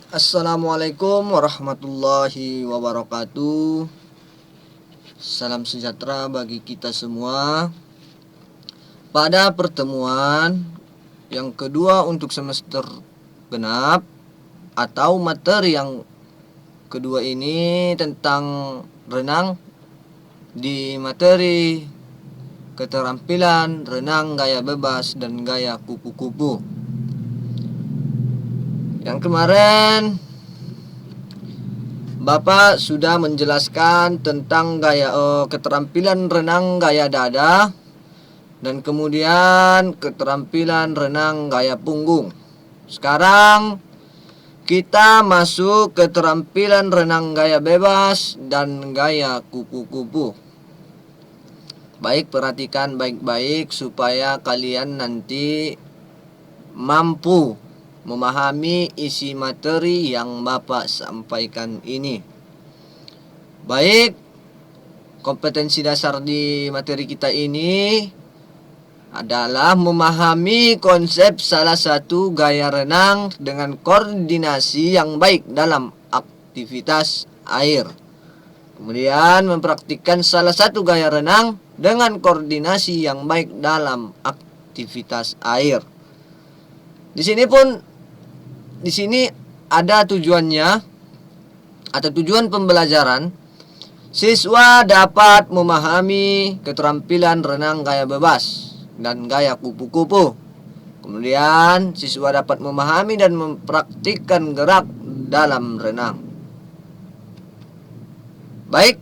Assalamualaikum warahmatullahi wabarakatuh. Salam sejahtera bagi kita semua. Pada pertemuan yang kedua untuk semester genap atau materi yang kedua ini tentang renang di materi keterampilan renang gaya bebas dan gaya kupu-kupu. Yang kemarin Bapak sudah menjelaskan tentang keterampilan renang gaya dada dan kemudian keterampilan renang gaya punggung. Sekarang kita masuk keterampilan renang gaya bebas dan gaya kupu-kupu. Baik, perhatikan baik-baik supaya kalian nanti mampu memahami isi materi yang Bapak sampaikan ini. Baik, kompetensi dasar di materi kita ini adalah memahami konsep salah satu gaya renang dengan koordinasi yang baik dalam aktivitas air. Kemudian mempraktikkan salah satu gaya renang dengan koordinasi yang baik dalam aktivitas air. Di sini ada tujuannya atau tujuan pembelajaran. Siswa dapat memahami keterampilan renang gaya bebas dan gaya kupu-kupu. Kemudian siswa dapat memahami dan mempraktikkan gerak dalam renang. Baik,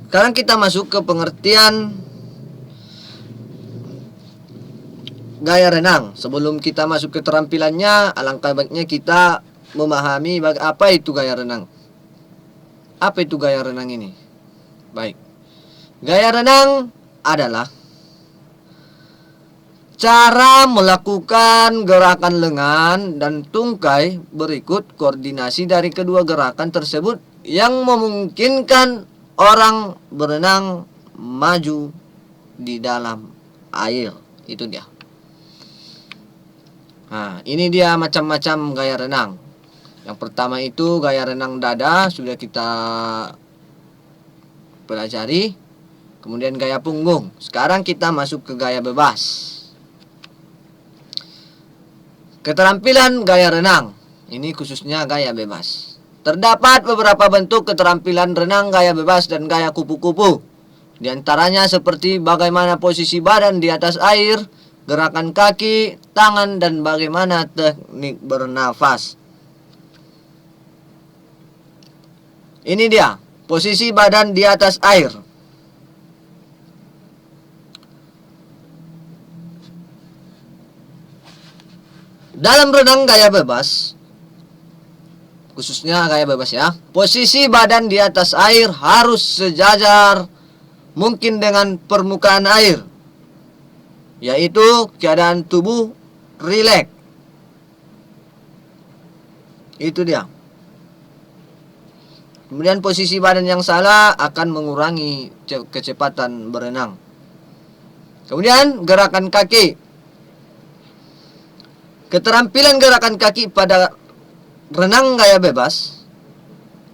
sekarang kita masuk ke pengertian gaya renang. Sebelum kita masuk ke keterampilannya, alangkah baiknya kita memahami apa itu gaya renang. Apa itu gaya renang ini? Baik, gaya renang adalah cara melakukan gerakan lengan dan tungkai berikut koordinasi dari kedua gerakan tersebut yang memungkinkan orang berenang maju di dalam air. Itu dia. Nah, ini dia macam-macam gaya renang. Yang pertama itu gaya renang dada, sudah kita pelajari. Kemudian gaya punggung. Sekarang kita masuk ke gaya bebas. Keterampilan gaya renang. Ini khususnya gaya bebas. Terdapat beberapa bentuk keterampilan renang gaya bebas dan gaya kupu-kupu. Di antaranya seperti bagaimana posisi badan di atas air, gerakan kaki, tangan, dan bagaimana teknik bernafas. Ini dia, posisi badan di atas air. Dalam renang gaya bebas, khususnya gaya bebas ya, posisi badan di atas air harus sejajar mungkin dengan permukaan air, yaitu keadaan tubuh rileks. Itu dia. Kemudian posisi badan yang salah akan mengurangi kecepatan berenang. Kemudian gerakan kaki. Keterampilan gerakan kaki pada renang gaya bebas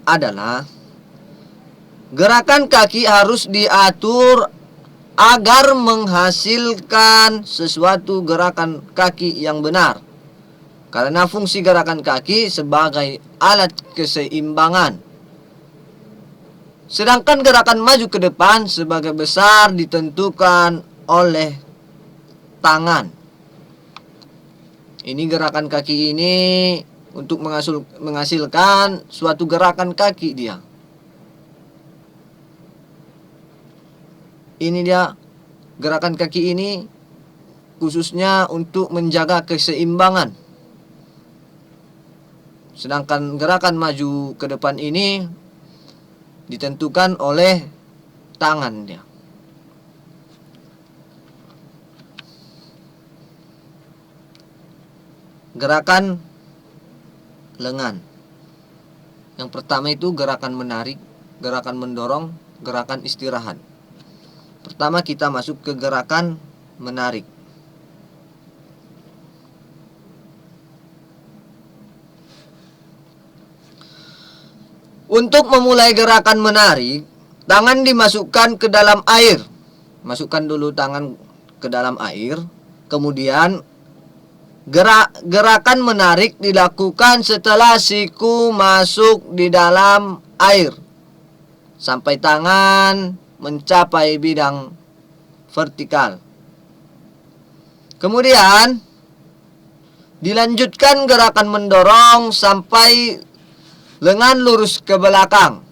adalah gerakan kaki harus diatur agar menghasilkan sesuatu gerakan kaki yang benar. Karena fungsi gerakan kaki sebagai alat keseimbangan. Sedangkan gerakan maju ke depan sebagai besar ditentukan oleh tangan. Ini gerakan kaki ini untuk menghasilkan suatu gerakan kaki dia. Ini dia gerakan kaki ini khususnya untuk menjaga keseimbangan. Sedangkan gerakan maju ke depan ini ditentukan oleh tangan dia. Gerakan lengan. Yang pertama itu gerakan menarik, gerakan mendorong, gerakan istirahat. Pertama kita masuk ke gerakan menarik. Untuk memulai gerakan menarik, tangan dimasukkan ke dalam air. Masukkan dulu tangan ke dalam air. Kemudian gerakan menarik dilakukan setelah siku masuk di dalam air sampai tangan mencapai bidang vertikal. Kemudian dilanjutkan gerakan mendorong sampai lengan lurus ke belakang.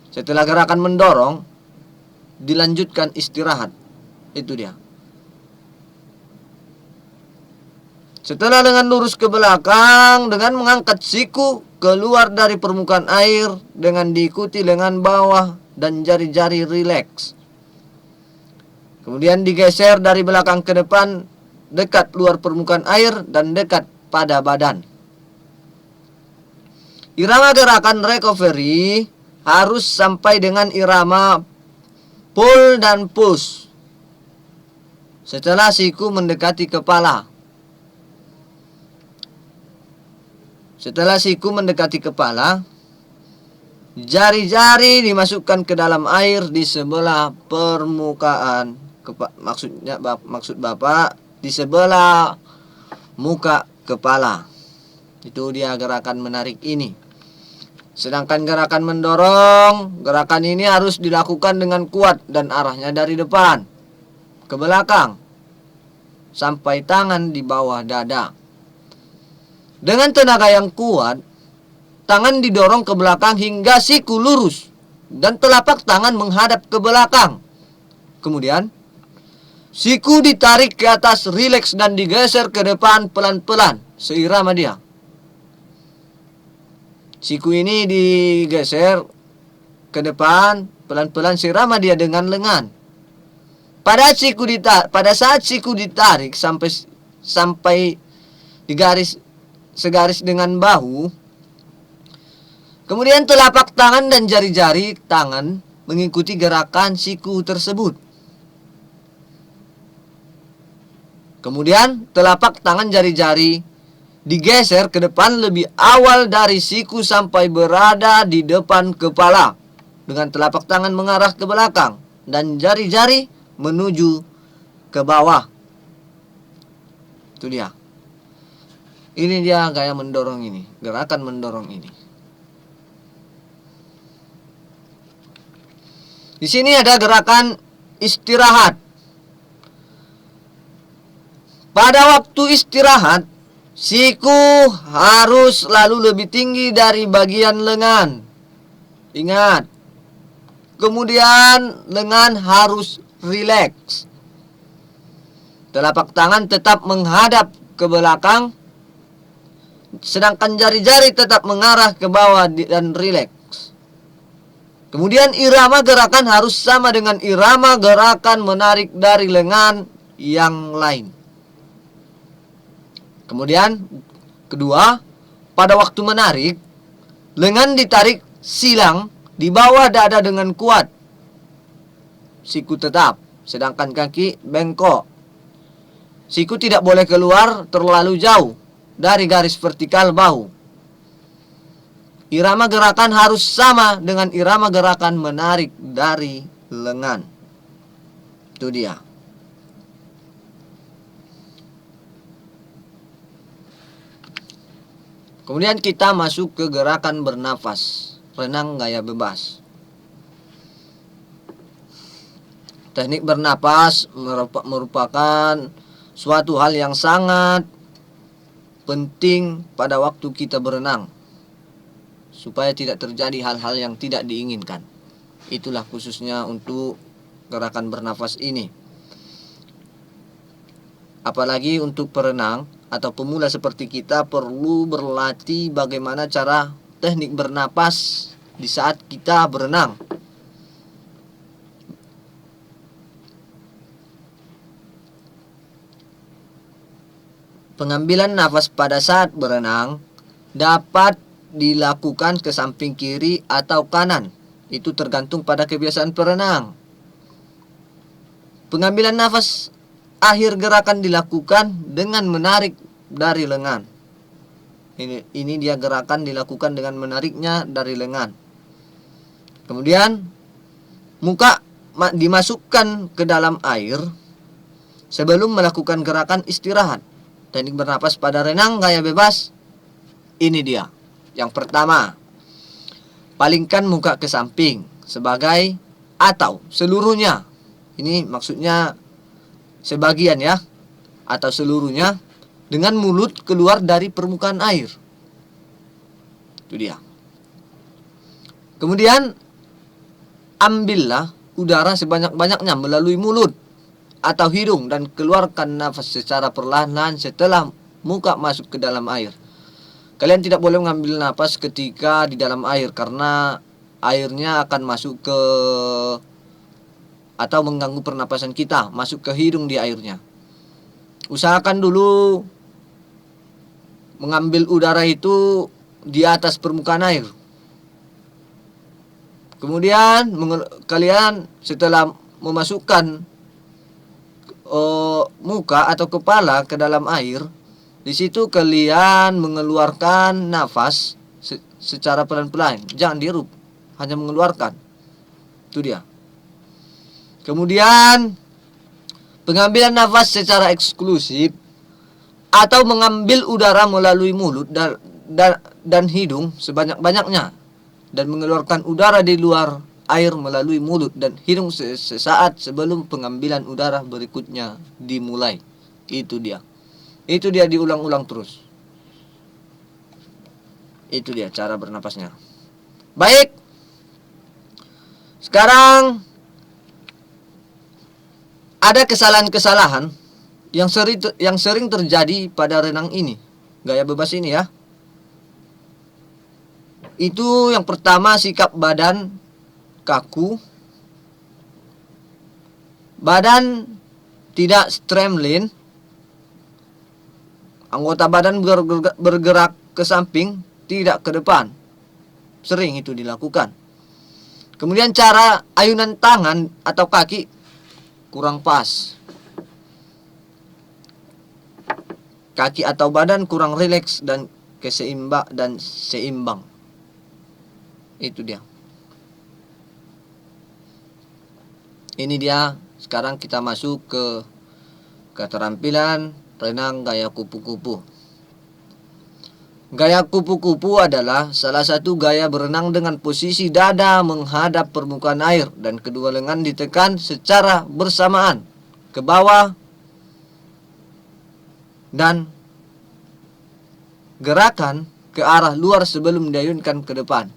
Setelah gerakan mendorong, dilanjutkan istirahat. Itu dia. Setelah lengan lurus ke belakang dengan mengangkat siku keluar dari permukaan air dengan diikuti lengan bawah dan jari-jari rileks. Kemudian digeser dari belakang ke depan dekat luar permukaan air dan dekat pada badan. Irama gerakan recovery harus sampai dengan irama pull dan push setelah siku mendekati kepala. Setelah siku mendekati kepala, jari-jari dimasukkan ke dalam air di sebelah permukaan. Maksud Bapak di sebelah muka kepala. Itu dia gerakan menarik ini. Sedangkan gerakan mendorong, gerakan ini harus dilakukan dengan kuat dan arahnya dari depan ke belakang sampai tangan di bawah dada. Dengan tenaga yang kuat, tangan didorong ke belakang hingga siku lurus dan telapak tangan menghadap ke belakang. Kemudian, siku ditarik ke atas, rileks dan digeser ke depan pelan-pelan seirama dia. Siku ini digeser ke depan pelan-pelan seirama dia dengan lengan. Pada saat siku ditarik sampai di segaris dengan bahu, kemudian telapak tangan dan jari-jari tangan mengikuti gerakan siku tersebut. Kemudian telapak tangan jari-jari digeser ke depan lebih awal dari siku sampai berada di depan kepala dengan telapak tangan mengarah ke belakang dan jari-jari menuju ke bawah. Itu dia. Ini dia gaya mendorong ini, gerakan mendorong ini. Di sini ada gerakan istirahat. Pada waktu istirahat, siku harus selalu lebih tinggi dari bagian lengan. Ingat. Kemudian lengan harus rileks. Telapak tangan tetap menghadap ke belakang, sedangkan jari-jari tetap mengarah ke bawah dan rileks. Kemudian irama gerakan harus sama dengan irama gerakan menarik dari lengan yang lain. Kemudian kedua, pada waktu menarik, lengan ditarik silang di bawah dada dengan kuat. Siku tetap, sedangkan kaki bengkok. Siku tidak boleh keluar terlalu jauh dari garis vertikal bahu. Irama gerakan harus sama dengan irama gerakan menarik dari lengan. Itu dia. Kemudian kita masuk ke gerakan bernafas, renang gaya bebas. Teknik bernapas merupakan suatu hal yang sangat penting pada waktu kita berenang, supaya tidak terjadi hal-hal yang tidak diinginkan. Itulah khususnya untuk gerakan bernafas ini. Apalagi untuk perenang atau pemula seperti kita perlu berlatih bagaimana cara teknik bernapas di saat kita berenang. Pengambilan nafas pada saat berenang dapat dilakukan ke samping kiri atau kanan. Itu tergantung pada kebiasaan perenang. Pengambilan nafas akhir gerakan dilakukan dengan menarik dari lengan. Ini dia gerakan dilakukan dengan menariknya dari lengan. Kemudian muka dimasukkan ke dalam air sebelum melakukan gerakan istirahat. Teknik bernapas pada renang gaya bebas ini dia. Yang pertama, palingkan muka ke samping sebagai atau seluruhnya. Ini maksudnya sebagian ya, atau seluruhnya, dengan mulut keluar dari permukaan air. Itu dia. Kemudian ambillah udara sebanyak-banyaknya melalui mulut atau hidung dan keluarkan nafas secara perlahan setelah muka masuk ke dalam air. Kalian tidak boleh mengambil nafas ketika di dalam air karena airnya akan masuk ke atau mengganggu pernapasan kita, masuk ke hidung di airnya. Usahakan dulu mengambil udara itu di atas permukaan air. Kemudian kalian setelah memasukkan muka atau kepala ke dalam air, di situ kalian mengeluarkan nafas secara pelan-pelan, jangan dihirup, hanya mengeluarkan. Itu dia. Kemudian pengambilan nafas secara eksklusif atau mengambil udara melalui mulut dan hidung sebanyak-banyaknya dan mengeluarkan udara di luar air melalui mulut dan hidung sesaat sebelum pengambilan udara berikutnya dimulai. Itu dia. Itu dia, diulang-ulang terus. Itu dia cara bernapasnya. Baik. Sekarang ada kesalahan-kesalahan yang sering terjadi pada renang ini, gaya bebas ini ya. Itu yang pertama, sikap badan kaku, badan tidak streamline, anggota badan bergerak ke samping, tidak ke depan. Sering itu dilakukan. Kemudian cara ayunan tangan atau kaki kurang pas. Kaki atau badan kurang rileks dan seimbang. Itu dia. Ini dia. Sekarang kita masuk ke keterampilan renang gaya kupu-kupu. Gaya kupu-kupu adalah salah satu gaya berenang dengan posisi dada menghadap permukaan air dan kedua lengan ditekan secara bersamaan ke bawah dan gerakan ke arah luar sebelum diayunkan ke depan.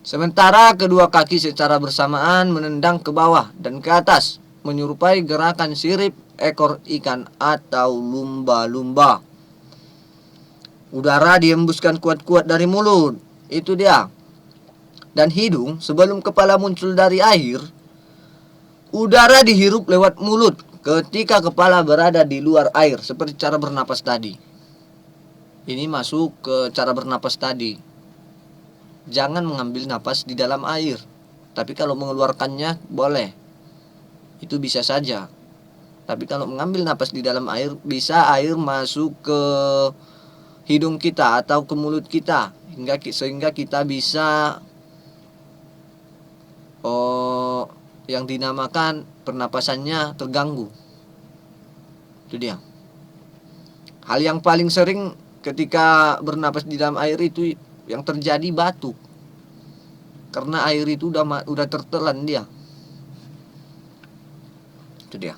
Sementara kedua kaki secara bersamaan menendang ke bawah dan ke atas, menyerupai gerakan sirip ekor ikan atau lumba-lumba. Udara dihembuskan kuat-kuat dari mulut, itu dia. Dan hidung sebelum kepala muncul dari air, udara dihirup lewat mulut ketika kepala berada di luar air, seperti cara bernapas tadi. Ini masuk ke cara bernapas tadi. Jangan mengambil napas di dalam air, tapi kalau mengeluarkannya boleh, itu bisa saja. Tapi kalau mengambil napas di dalam air, bisa air masuk ke hidung kita atau ke mulut kita sehingga kita bisa yang dinamakan pernapasannya terganggu. Itu dia. Hal yang paling sering ketika bernapas di dalam air itu yang terjadi batuk, karena air itu udah tertelan dia. Itu dia.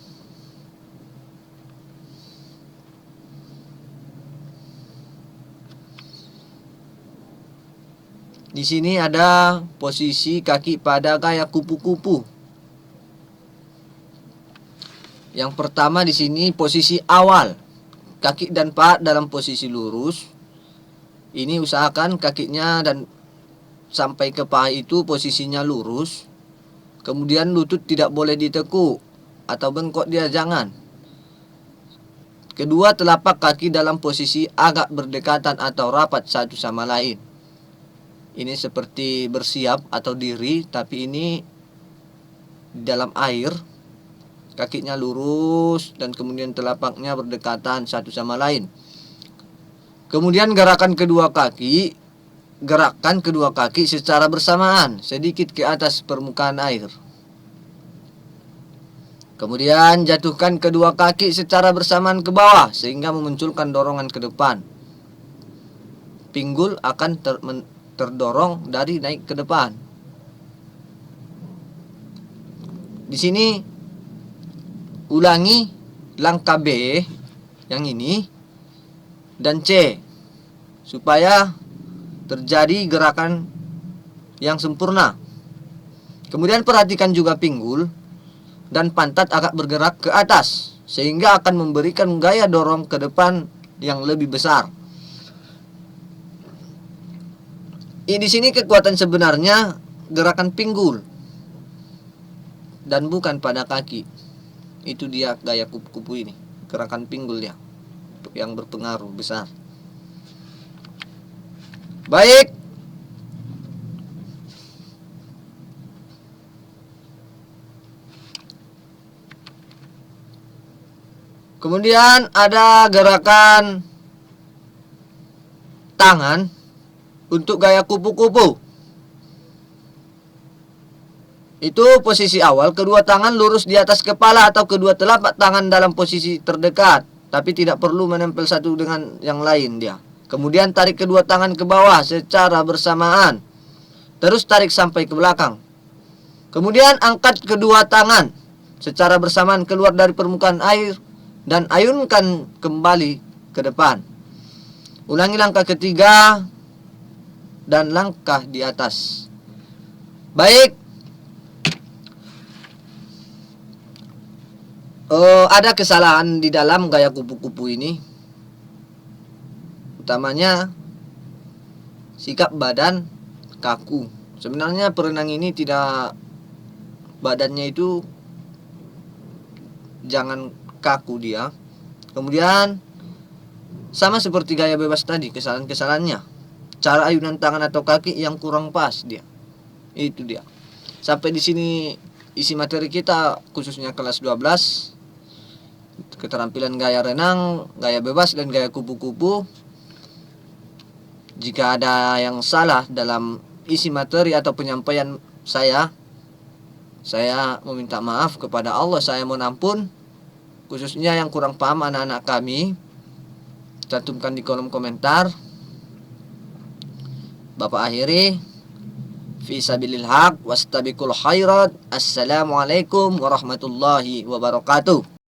Di sini ada posisi kaki pada gaya kupu-kupu. Yang pertama di sini posisi awal, kaki dan paha dalam posisi lurus. Ini usahakan kakinya dan sampai ke paha itu posisinya lurus. Kemudian lutut tidak boleh ditekuk atau bengkok dia, jangan. Kedua, telapak kaki dalam posisi agak berdekatan atau rapat satu sama lain. Ini seperti bersiap atau diri, tapi ini di dalam air. Kakinya lurus dan kemudian telapaknya berdekatan satu sama lain. Kemudian gerakan kedua kaki secara bersamaan sedikit ke atas permukaan air. Kemudian jatuhkan kedua kaki secara bersamaan ke bawah sehingga memunculkan dorongan ke depan. Pinggul akan terdorong dari naik ke depan. Di sini ulangi langkah B yang ini dan C supaya terjadi gerakan yang sempurna. Kemudian perhatikan juga pinggul dan pantat agak bergerak ke atas sehingga akan memberikan gaya dorong ke depan yang lebih besar. Di sini kekuatan sebenarnya gerakan pinggul dan bukan pada kaki. Itu dia gaya kupu-kupu ini, gerakan pinggul ya yang berpengaruh besar. Baik. Kemudian ada gerakan tangan untuk gaya kupu-kupu. Itu posisi awal, kedua tangan lurus di atas kepala atau kedua telapak tangan dalam posisi terdekat, tapi tidak perlu menempel satu dengan yang lain dia. Kemudian tarik kedua tangan ke bawah secara bersamaan. Terus tarik sampai ke belakang. Kemudian angkat kedua tangan secara bersamaan keluar dari permukaan air dan ayunkan kembali ke depan. Ulangi langkah ketiga dan langkah di atas. Baik. Ada kesalahan di dalam gaya kupu-kupu ini. Utamanya sikap badan kaku. Sebenarnya perenang ini tidak, badannya itu jangan kaku dia. Kemudian sama seperti gaya bebas tadi, kesalahan-kesalahannya cara ayunan tangan atau kaki yang kurang pas dia. Itu dia. Sampai di sini isi materi kita khususnya kelas 12. Keterampilan gaya renang, gaya bebas dan gaya kupu-kupu. Jika ada yang salah dalam isi materi atau penyampaian saya meminta maaf kepada Allah, saya mohon ampun. Khususnya yang kurang paham anak-anak kami, cantumkan di kolom komentar. Bapak akhiri, fi sabilil haq wastabiqul khairat. Assalamualaikum warahmatullahi wabarakatuh.